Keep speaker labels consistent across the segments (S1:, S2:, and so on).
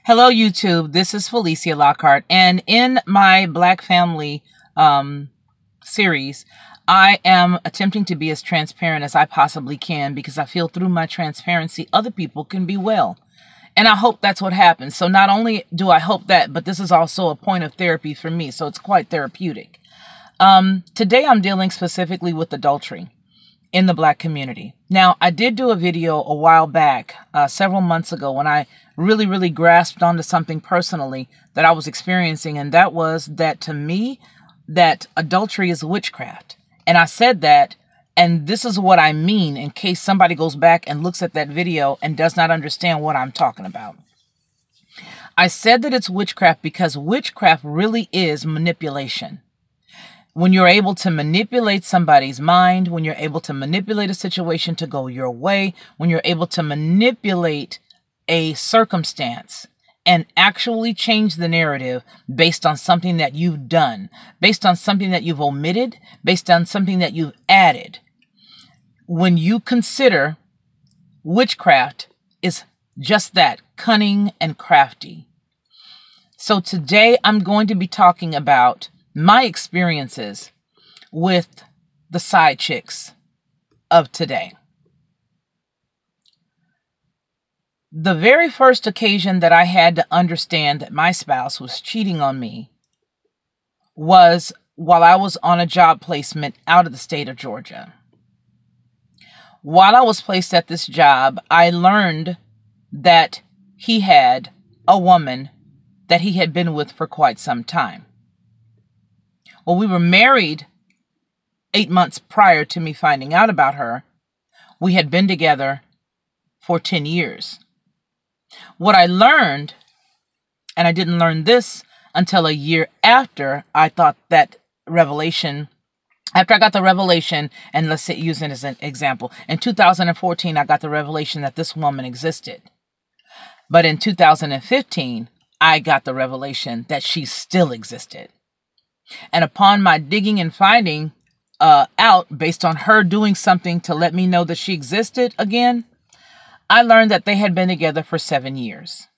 S1: Hello, YouTube. This is Felicia Lockhart, and in my Black Family series, I am attempting to be as transparent as I possibly can because I feel through my transparency, other people can be well. And I hope that's what happens. So not only do I hope that, but this is also a point of therapy for me, so it's quite therapeutic. Today I'm dealing specifically with adultery in the Black community. Now, I did do a video a while back, several months ago, when I really grasped onto something personally that I was experiencing, and that was that to me, that adultery is witchcraft. And I said that, and this is what I mean in case somebody goes back and looks at that video and does not understand what I'm talking about. I said that it's witchcraft because witchcraft really is manipulation. When you're able to manipulate somebody's mind, when you're able to manipulate a situation to go your way, when you're able to manipulate a circumstance and actually change the narrative based on something that you've done, based on something that you've omitted, based on something that you've added. When you consider witchcraft is just that, cunning and crafty. So today I'm going to be talking about my experiences with the side chicks of today. The very first occasion that I had to understand that my spouse was cheating on me was while I was on a job placement out of the state of Georgia. While I was placed at this job, I learned that he had a woman that he had been with for quite some time. Well, we were married 8 months prior to me finding out about her. We had been together for 10 years. What I learned, and I didn't learn this until a year after I thought that revelation, after I got the revelation, and let's say, use it as an example. In 2014, I got the revelation that this woman existed. But in 2015, I got the revelation that she still existed. And upon my digging and finding out, based on her doing something to let me know that she existed again, I learned that they had been together for 7 years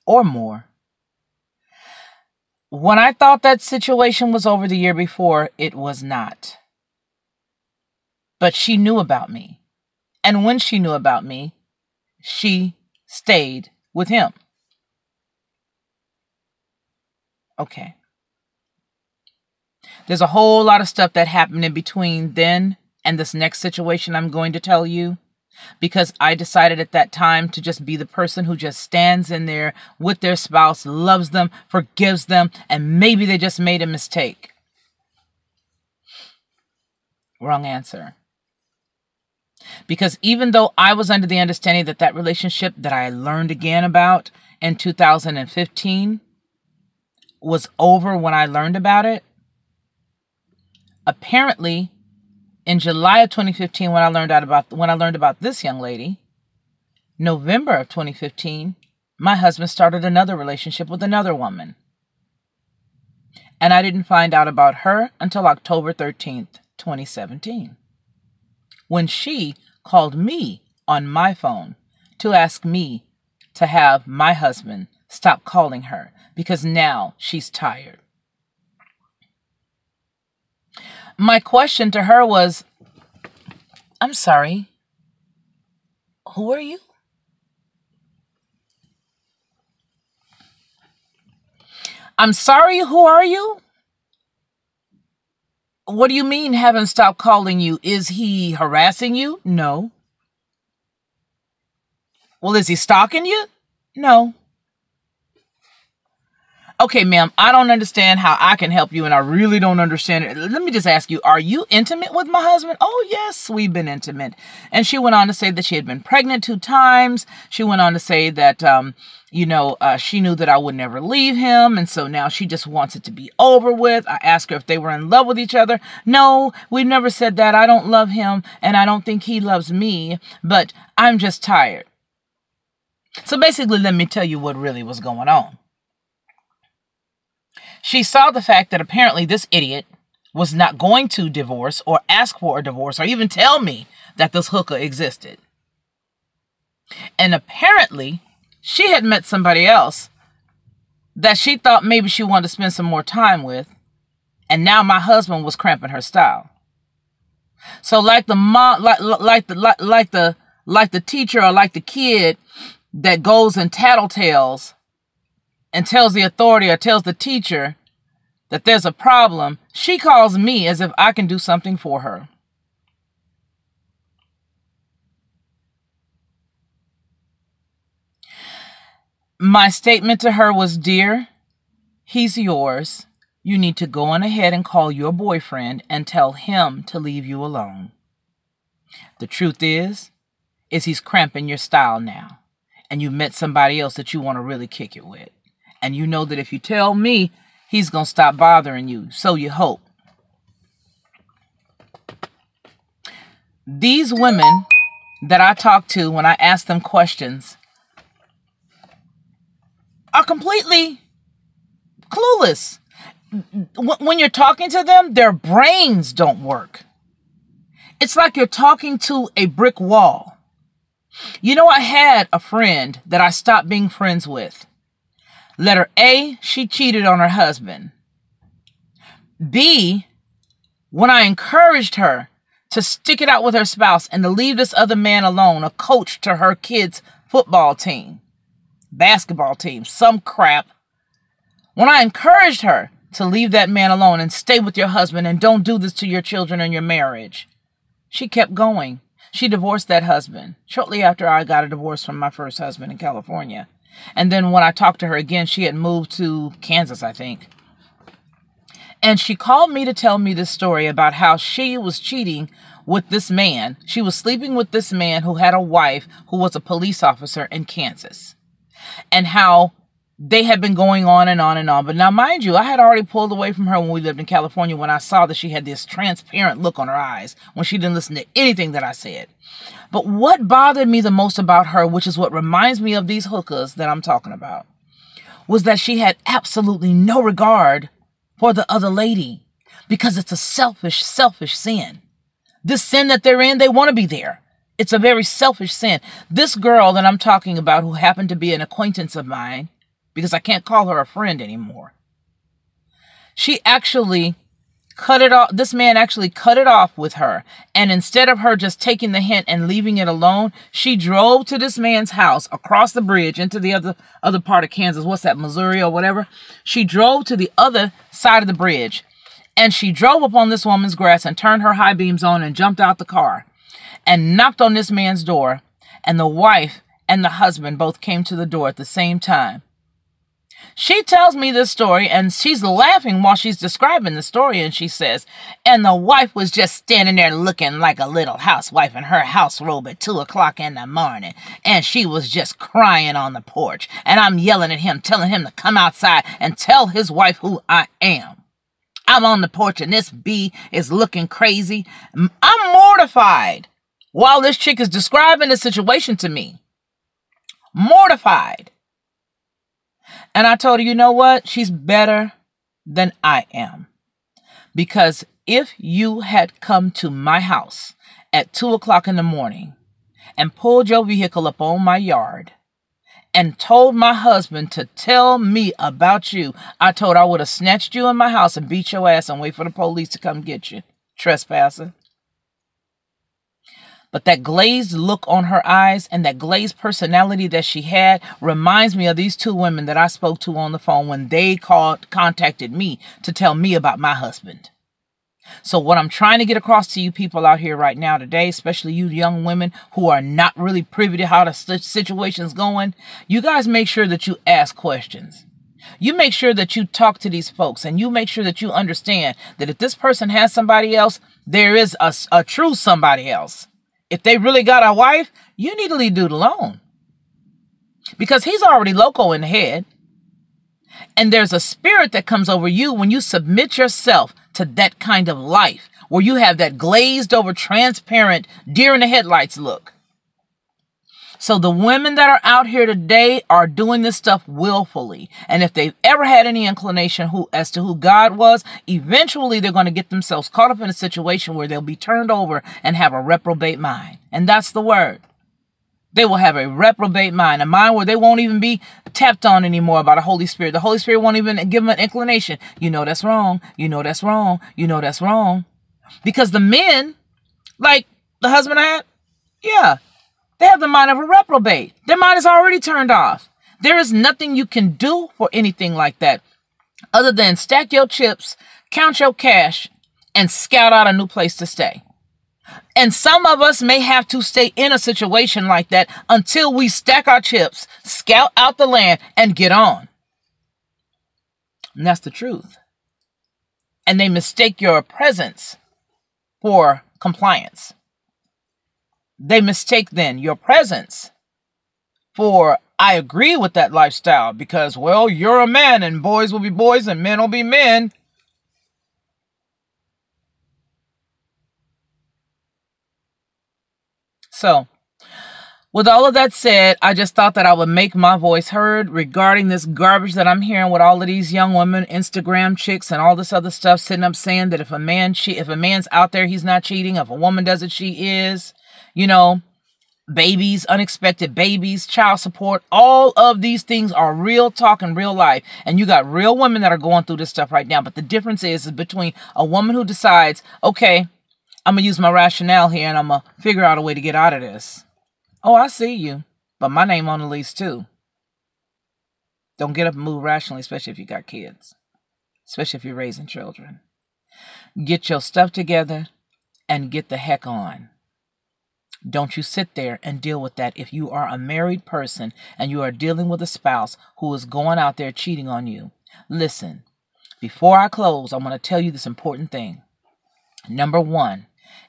S1: or more. When I thought that situation was over the year before, it was not. But she knew about me. And when she knew about me, she stayed with him. Okay. There's a whole lot of stuff that happened in between then and this next situation I'm going to tell you, because I decided at that time to just be the person who just stands in there with their spouse, loves them, forgives them, and maybe they just made a mistake. Wrong answer. Because even though I was under the understanding that that relationship that I learned again about in 2015 was over when I learned about it, apparently, in July of 2015, when I learned about this young lady, November of 2015, my husband started another relationship with another woman. And I didn't find out about her until October 13th, 2017, when she called me on my phone to ask me to have my husband stop calling her because now she's tired. My question to her was, I'm sorry, who are you? I'm sorry, who are you? What do you mean haven't stopped calling you? Is he harassing you? No. Well, is he stalking you? No. Okay, ma'am, I don't understand how I can help you, and I really don't understand it. Let me just ask you, are you intimate with my husband? Oh, yes, we've been intimate. And she went on to say that she had been pregnant 2 times. She went on to say that, she knew that I would never leave him, and so now she just wants it to be over with. I asked her if they were in love with each other. No, we've never said that. I don't love him, and I don't think he loves me, but I'm just tired. So basically, let me tell you what really was going on. She saw the fact that apparently this idiot was not going to divorce or ask for a divorce or even tell me that this hooker existed. And apparently she had met somebody else that she thought maybe she wanted to spend some more time with. And now my husband was cramping her style. So like the mom, like the teacher or like the kid that goes and tattletales and tells the authority or tells the teacher that there's a problem, she calls me as if I can do something for her. My statement to her was, dear, he's yours. You need to go on ahead and call your boyfriend and tell him to leave you alone. The truth is he's cramping your style now. And you met somebody else that you want to really kick it with. And you know that if you tell me, he's going to stop bothering you. So you hope. These women that I talk to when I ask them questions are completely clueless. When you're talking to them, their brains don't work. It's like you're talking to a brick wall. You know, I had a friend that I stopped being friends with. Letter A, she cheated on her husband. B, when I encouraged her to stick it out with her spouse and to leave this other man alone, a coach to her kids' football team, basketball team, some crap. When I encouraged her to leave that man alone and stay with your husband and don't do this to your children and your marriage, she kept going. She divorced that husband shortly after I got a divorce from my first husband in California. And then when I talked to her again, she had moved to Kansas, I think. And she called me to tell me this story about how she was cheating with this man. She was sleeping with this man who had a wife who was a police officer in Kansas. And how they had been going on and on and on. But now, mind you, I had already pulled away from her when we lived in California when I saw that she had this transparent look on her eyes when she didn't listen to anything that I said. But what bothered me the most about her, which is what reminds me of these hookers that I'm talking about, was that she had absolutely no regard for the other lady because it's a selfish sin. This sin that they're in, they want to be there. It's a very selfish sin. This girl that I'm talking about, who happened to be an acquaintance of mine, because I can't call her a friend anymore, she actually cut it off. This man actually cut it off with her. And instead of her just taking the hint and leaving it alone, she drove to this man's house across the bridge into the other part of Kansas. What's that, Missouri or whatever? She drove to the other side of the bridge. And she drove up on this woman's grass and turned her high beams on and jumped out the car and knocked on this man's door. And the wife and the husband both came to the door at the same time. She tells me this story, and she's laughing while she's describing the story, and she says, and the wife was just standing there looking like a little housewife in her house robe at 2 o'clock in the morning, and she was just crying on the porch, and I'm yelling at him, telling him to come outside and tell his wife who I am. I'm on the porch, and this bee is looking crazy. I'm mortified while this chick is describing the situation to me. Mortified. And I told her, you know what? She's better than I am. Because if you had come to my house at 2 o'clock in the morning and pulled your vehicle up on my yard and told my husband to tell me about you, I told her I would have snatched you in my house and beat your ass and wait for the police to come get you, trespasser. But that glazed look on her eyes and that glazed personality that she had reminds me of these two women that I spoke to on the phone when they contacted me to tell me about my husband. So what I'm trying to get across to you people out here right now today, especially you young women who are not really privy to how the situation's going, you guys make sure that you ask questions. You make sure that you talk to these folks, and you make sure that you understand that if this person has somebody else, there is a true somebody else. If they really got a wife, you need to leave dude alone. Because he's already loco in the head. And there's a spirit that comes over you when you submit yourself to that kind of life, where you have that glazed over, transparent, deer in the headlights look. So the women that are out here today are doing this stuff willfully. And if they've ever had any inclination as to who God was, eventually they're going to get themselves caught up in a situation where they'll be turned over and have a reprobate mind. And that's the word. They will have a reprobate mind, a mind where they won't even be tapped on anymore by the Holy Spirit. The Holy Spirit won't even give them an inclination. You know that's wrong. You know that's wrong. You know that's wrong. Because the men, like the husband I had, yeah, they have the mind of a reprobate. Their mind is already turned off. There is nothing you can do for anything like that other than stack your chips, count your cash, and scout out a new place to stay. And some of us may have to stay in a situation like that until we stack our chips, scout out the land, and get on. And that's the truth. And they mistake your presence for compliance. They mistake then your presence for, I agree with that lifestyle because, well, you're a man and boys will be boys and men will be men. So, with all of that said, I just thought that I would make my voice heard regarding this garbage that I'm hearing with all of these young women, Instagram chicks, and all this other stuff sitting up saying that if a man's out there, he's not cheating. If a woman does it, she is. You know, babies, unexpected babies, child support, all of these things are real talk in real life. And you got real women that are going through this stuff right now. But the difference is between a woman who decides, okay, I'm going to use my rationale here and I'm going to figure out a way to get out of this. Oh, I see you, but my name on the lease too. Don't get up and move rationally, especially if you got kids, especially if you're raising children. Get your stuff together and get the heck on. Don't you sit there and deal with that if you are a married person and you are dealing with a spouse who is going out there cheating on you. Listen, before I close, I'm going to tell you this important thing. Number one,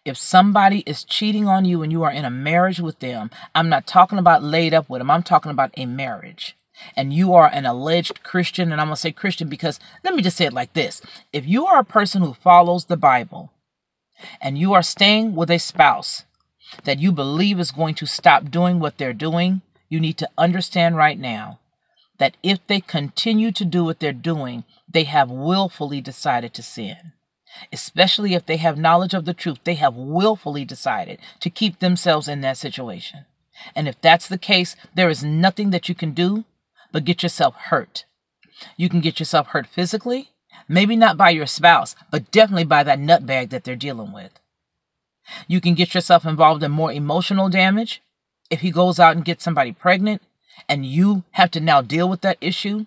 S1: if somebody is cheating on you and you are in a marriage with them, I'm not talking about laid up with them. I'm talking about a marriage. And you are an alleged Christian, and I'm going to say Christian because, let me just say it like this. If you are a person who follows the Bible and you are staying with a spouse that you believe is going to stop doing what they're doing, you need to understand right now that if they continue to do what they're doing, they have willfully decided to sin. Especially if they have knowledge of the truth, they have willfully decided to keep themselves in that situation. And if that's the case, there is nothing that you can do but get yourself hurt. You can get yourself hurt physically, maybe not by your spouse, but definitely by that nutbag that they're dealing with. You can get yourself involved in more emotional damage if he goes out and gets somebody pregnant and you have to now deal with that issue.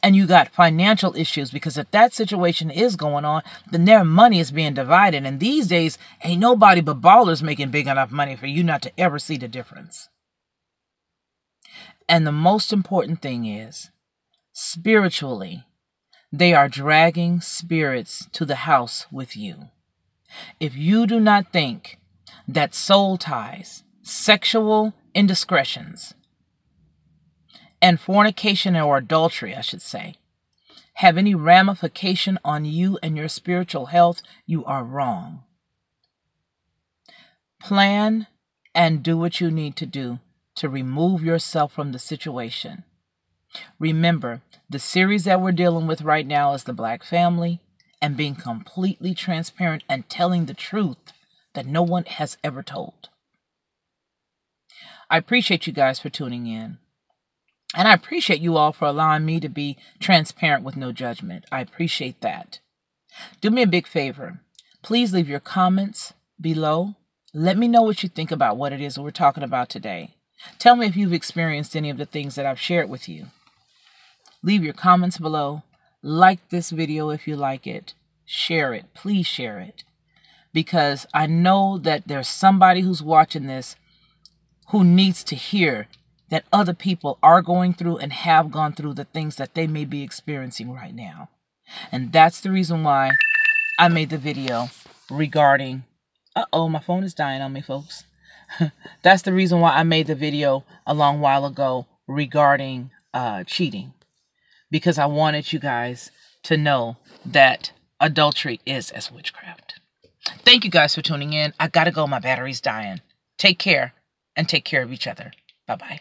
S1: And you got financial issues because if that situation is going on, then their money is being divided. And these days, ain't nobody but ballers making big enough money for you not to ever see the difference. And the most important thing is, spiritually, they are dragging spirits to the house with you. If you do not think that soul ties, sexual indiscretions, and fornication or adultery, I should say, have any ramification on you and your spiritual health, you are wrong. Plan and do what you need to do to remove yourself from the situation. Remember, the series that we're dealing with right now is the Black family and being completely transparent and telling the truth that no one has ever told. I appreciate you guys for tuning in. And I appreciate you all for allowing me to be transparent with no judgment. I appreciate that. Do me a big favor. Please leave your comments below. Let me know what you think about what it is that we're talking about today. Tell me if you've experienced any of the things that I've shared with you. Leave your comments below. Like this video if you like it. Share it. Please share it. Because I know that there's somebody who's watching this who needs to hear that other people are going through and have gone through the things that they may be experiencing right now. And that's the reason why I made the video regarding... Uh-oh, my phone is dying on me, folks. That's the reason why I made the video a long while ago regarding cheating. Because I wanted you guys to know that adultery is as witchcraft. Thank you guys for tuning in. I gotta go. My battery's dying. Take care and take care of each other. Bye-bye.